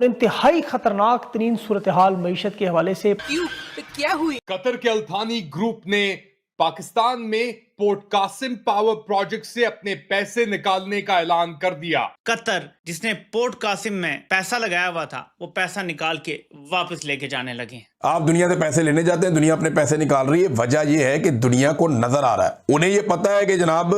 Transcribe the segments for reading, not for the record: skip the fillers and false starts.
इंतहाई खतरनाक तरीन सूरत हाल मईशत के हवाले से क्यों? तो क्या हुई? कतर के अल्थानी ग्रुप ने पाकिस्तान में पोर्ट कासिम पावर प्रोजेक्ट से अपने पैसे निकालने का ऐलान कर दिया। कतर जिसने पोर्ट कासिम में पैसा लगाया हुआ था वो पैसा निकाल के वापस लेके जाने लगे हैं। आप दुनिया से पैसे लेने जाते हैं, दुनिया अपने पैसे निकाल रही है। वजह यह है कि दुनिया को नजर आ रहा है, उन्हें यह पता है कि जनाब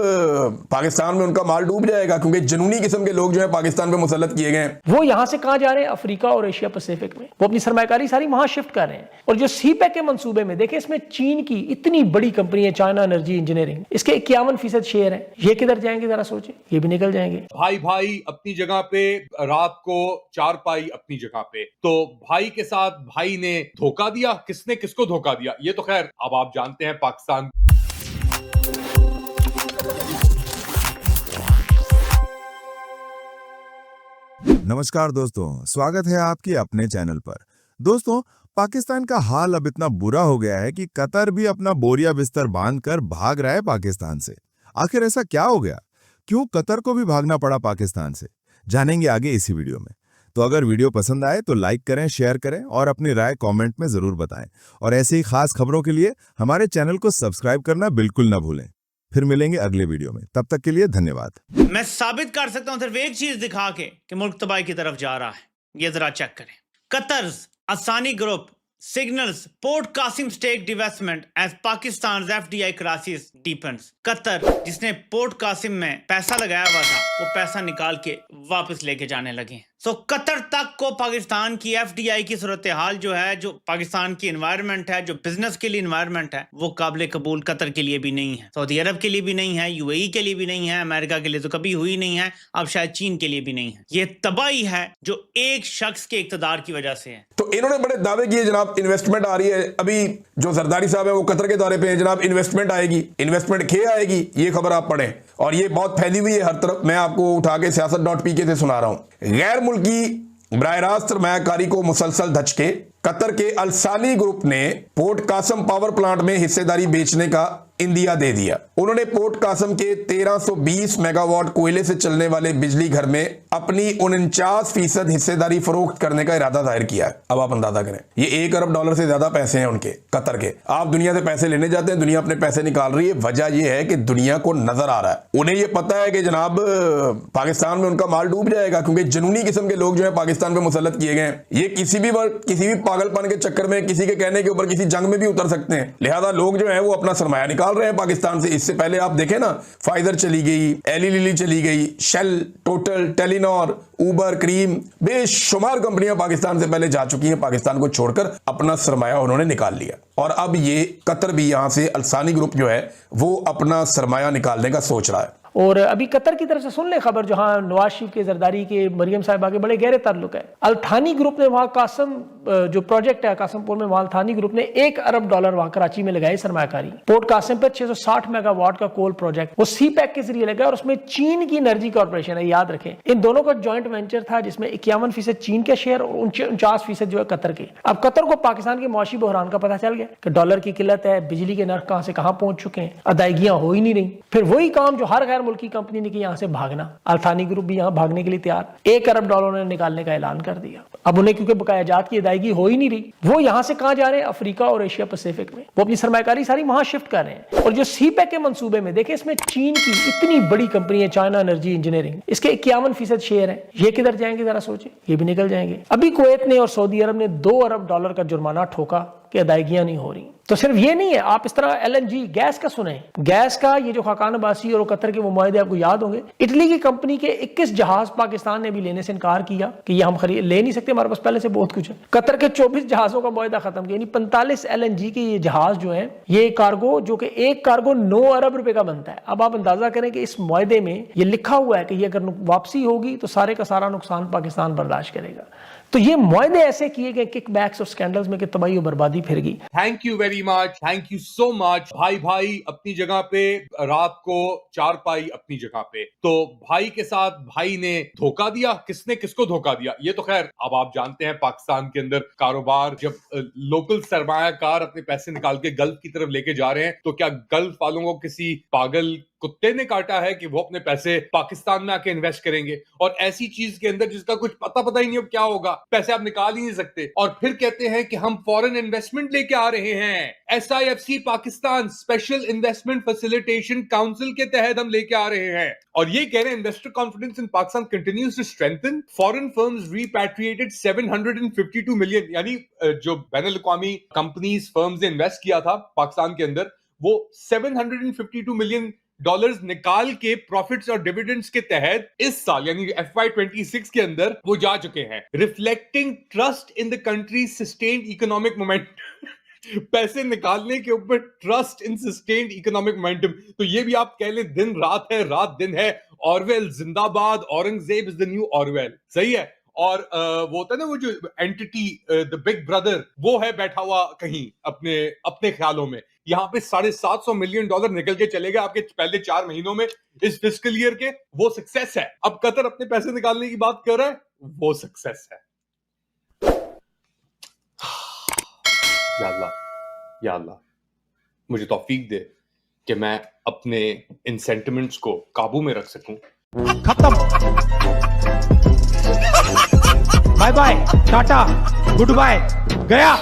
पाकिस्तान में उनका माल डूब जाएगा, क्योंकि जुनूनी किस्म के लोग जो है पाकिस्तान पे मुसल्लत किए गए हैं। वो यहाँ से कहाँ जा रहे हैं? अफ्रीका और एशिया पैसिफिक में वो अपनी सरमाकारी सारी वहां शिफ्ट कर रहे हैं। और जो सी पैक के मंसूबे में देखें, इसमें चीन की इतनी बड़ी कंपनी है, चाइना एनर्जी इंजीनियरिंग, इसके 51% शेयर है। ये किधर जाएंगे जरा सोचें, ये भी निकल जाएंगे। भाई भाई अपनी जगह पे, रात को चारपाई अपनी जगह पे। तो भाई के साथ भाई ने धोखा दिया। किसने किसको धोखा दिया ये तो खैर अब आप जानते हैं। पाकिस्तान नमस्कार दोस्तों, स्वागत है आपके अपने चैनल पर। दोस्तों, पाकिस्तान का हाल अब इतना बुरा हो गया है कि कतर भी अपना बोरिया बिस्तर बांधकर भाग रहा है पाकिस्तान से। आखिर ऐसा क्या हो गया? क्यों कतर को भी भागना पड़ा पाकिस्तान से? जानेंगे आगे इसी वीडियो में। तो अगर वीडियो पसंद आए तो लाइक करें, शेयर करें और अपनी राय कमेंट में जरूर बताएं। और ऐसे ही खास खबरों के लिए हमारे चैनल को सब्सक्राइब करना बिल्कुल ना भूलें। फिर मिलेंगे अगले वीडियो में, तब तक के लिए धन्यवाद। मैं साबित कर सकता हूं सिर्फ एक चीज दिखा के कि मुल्क तबाही की तरफ जा रहा है। ये जरा चेक करें। कतर असानी group signals port Qasim stake divestment as Pakistan FDI crisis depends. Qatar जिसने पोर्ट कासिम में पैसा लगाया हुआ था वो पैसा निकाल के वापस लेके जाने लगे हैं। सो कतर तक को पाकिस्तान की एफडीआई की सूरत हाल जो है, जो पाकिस्तान की एनवायरनमेंट है, जो बिजनेस के लिए एनवायरनमेंट है, वो काबिल कबूल कतर के लिए भी नहीं है, सऊदी अरब के लिए भी नहीं है, यूएई के लिए भी नहीं है, अमेरिका के लिए तो कभी हुई नहीं है, अब शायद चीन के लिए भी नहीं है। ये तबाही है जो एक शख्स के इक्तदार की वजह से है। तो इन्होंने बड़े दावे किए जनाब, इन्वेस्टमेंट आ रही है। अभी जो जरदारी साहब है वो कतर के दौरे पे हैं जनाब, इन्वेस्टमेंट आएगी, इन्वेस्टमेंट खे आएगी, ये खबर आप पढ़ें। और ये बहुत फैली हुई है हर तरफ। मैं आपको उठा के siyaasat.pk से सुना रहा हूं। गैर मुल्की बराह रास्त सरमायाकारी को मुसलसल धचके। कतर के अलसानी ग्रुप ने पोर्ट कासम पावर प्लांट में हिस्सेदारी बेचने का इंदिया दे दिया। उन्होंने पोर्ट कासम के 1320 मेगावाट कोयले से चलने वाले बिजली घर में अपनी 49% हिस्सेदारी फरोख्त करने का इरादा जाहिर किया है। अब आप अंदाजा करें, ये $1 अरब से ज्यादा पैसे हैं उनके, कतर के। आप दुनिया से पैसे लेने जाते हैं, दुनिया अपने पैसे निकाल रही है। वजह यह है कि दुनिया को नजर आ रहा है, उन्हें यह पता है कि जनाब पाकिस्तान में उनका माल डूब जाएगा, क्योंकि जुनूनी किस्म के लोग जो है पाकिस्तान पे मुसल्लत किए गए हैं। ये किसी भी पागलपन के चक्कर में, किसी के कहने के ऊपर किसी जंग में भी उतर सकते हैं। लिहाजा लोग जो है वो अपना सरमाया निकाल रहे हैं पाकिस्तान से। इससे पहले आप देखें ना, फाइजर चली गई, एली लिली चली गई, शेल, टोटल, टेलीनॉर, उबर, क्रीम, बेशुमार कंपनियां पाकिस्तान से पहले जा चुकी हैं। पाकिस्तान को छोड़कर अपना सरमाया उन्होंने निकाल लिया। और अब ये कतर भी यहां से अलसानी ग्रुप जो है वो अपना सरमाया निकालने का सोच रहा है। और अभी कतर की तरफ से सुन ले खबर, जहां नवाज शरीफ के, जरदारी के, मरियम साहिबा के बड़े गहरे ताल्लुक है। अल्थानी ग्रुप ने वहां कासम जो प्रोजेक्ट है कासमपुर में, वहां अल्थानी ग्रुप ने $1 अरब वहां कराची में लगाई सरमाकारी। पोर्ट कासिम पर 660 मेगावाट का कोल प्रोजेक्ट वो सी पैक के जरिए लगा, और उसमें चीन की एनर्जी कॉर्पोरेशन है, याद रखें। इन दोनों का ज्वाइंट वेंचर था जिसमें 51% चीन के शेयर और 49% जो है कतर के। अब कतर को पाकिस्तान के मुआशी बहरान का पता चल गया कि डॉलर की किल्लत है, बिजली के नर्ख कहां से कहां पहुंच चुके हैं, अदायगियां हो ही नहीं रही। फिर वही काम जो हर गैर मुल्की कंपनी ने की, यहां से भागना। अल्थानी ग्रुप भी यहां भागने के लिए तैयार। $1 अरब ने निकालने का ऐलान कर दिया। अब उन्हें क्योंकि बकाया जात की अदायगी हो ही नहीं रही, वो यहां से कहां जा रहे हैं? अफ्रीका और एशिया पैसिफिक में वो अपनी सरमाकारी सारी वहां शिफ्ट कर रहे हैं। और जो सी पैक के मंसूबे में देखें, इसमें चीन की इतनी बड़ी कंपनी है, चाइना एनर्जी इंजीनियरिंग, इसके 51% शेयर है। ये किधर जाएंगे जरा सोचें, ये भी निकल जाएंगे। अभी कुवैत ने और सऊदी अरब ने $2 अरब का जुर्माना ठोका कि अदायगियां नहीं हो रही। तो सिर्फ ये नहीं है, आप इस तरह एलएनजी गैस का सुने, गैस का ये जो खाकान अब्बासी और कतर के वो मुआहदे आपको याद होंगे। इटली की कंपनी के 21 जहाज पाकिस्तान ने भी लेने से इनकार किया कि ये हम खरीद ले नहीं सकते, हमारे पास पहले से बहुत कुछ है। कतर के 24 जहाजों का मुआहदा खत्म किया, यानी 45 एलएनजी के ये जहाज जो है, ये कार्गो, जो कि एक कार्गो $9 अरब का बनता है। अब आप अंदाजा करें कि इस मुआहदे में ये लिखा हुआ है कि ये अगर वापसी होगी तो सारे का सारा नुकसान पाकिस्तान बर्दाश्त करेगा। तो ये मुआहदे ऐसे किए गए किकबैक्स और स्कैंडल्स में कि तबाही और बर्बादी फिर गई। Thank you very much, thank you so much. भाई भाई अपनी जगह पे, रात को चारपाई अपनी जगह पे। तो भाई के साथ भाई ने धोखा दिया। किसने किसको धोखा दिया ये तो खैर अब आप जानते हैं। पाकिस्तान के अंदर कारोबार, जब लोकल सरमायाकार अपने पैसे निकाल के गल्फ की तरफ लेके जा रहे हैं, तो क्या गल्फ वालों को किसी पागल कुत्ते ने काटा है कि वो अपने पैसे पाकिस्तान में आके इन्वेस्ट करेंगे, और ऐसी चीज के अंदर जिसका कुछ पता ही नहीं अब क्या होगा, पैसे आप निकाल ही नहीं सकते, और फिर कहते हैं कि हम फॉरेन इन्वेस्टमेंट लेके आ रहे हैं। SIFC Pakistan special investment facilitation council के तहत हम लेके आ रहे हैं, और ये कह रहे हैं investor confidence in Pakistan continues to strengthen, foreign firms repatriated 752 million, यानी जो बैनुल-अक़वामी कंपनीज फर्म्स ने इन्वेस्ट किया था पाकिस्तान के अंदर, वो 752 मिलियन डॉलर्स निकाल के प्रॉफिट्स और डिविडेंड्स के तहत इस साल यानी FY26 के अंदर वो जा चुके हैं, reflecting trust in the country sustained economic momentum. पैसे निकालने के ऊपर trust in sustained economic momentum, तो ये भी आप कह लें दिन रात है, रात दिन है। ऑरवेल जिंदाबाद, Aurangzeb is the new Orwell, सही है। और वो होता है ना, वो जो एंटिटी द बिग ब्रदर, वो है बैठा हुआ कहीं अपने ख्यालों में। यहाँ पे $750 मिलियन निकल के चले गए आपके पहले 4 महीनों में इस फिस्कल ईयर के, वो सक्सेस है। अब कतर अपने पैसे निकालने की बात कर रहा है, वो सक्सेस है। या अल्लाह मुझे तौफीक दे कि मैं अपने इन सेंटिमेंट्स को काबू में रख सकूं। खत्म, bye bye, tata, good bye, गया।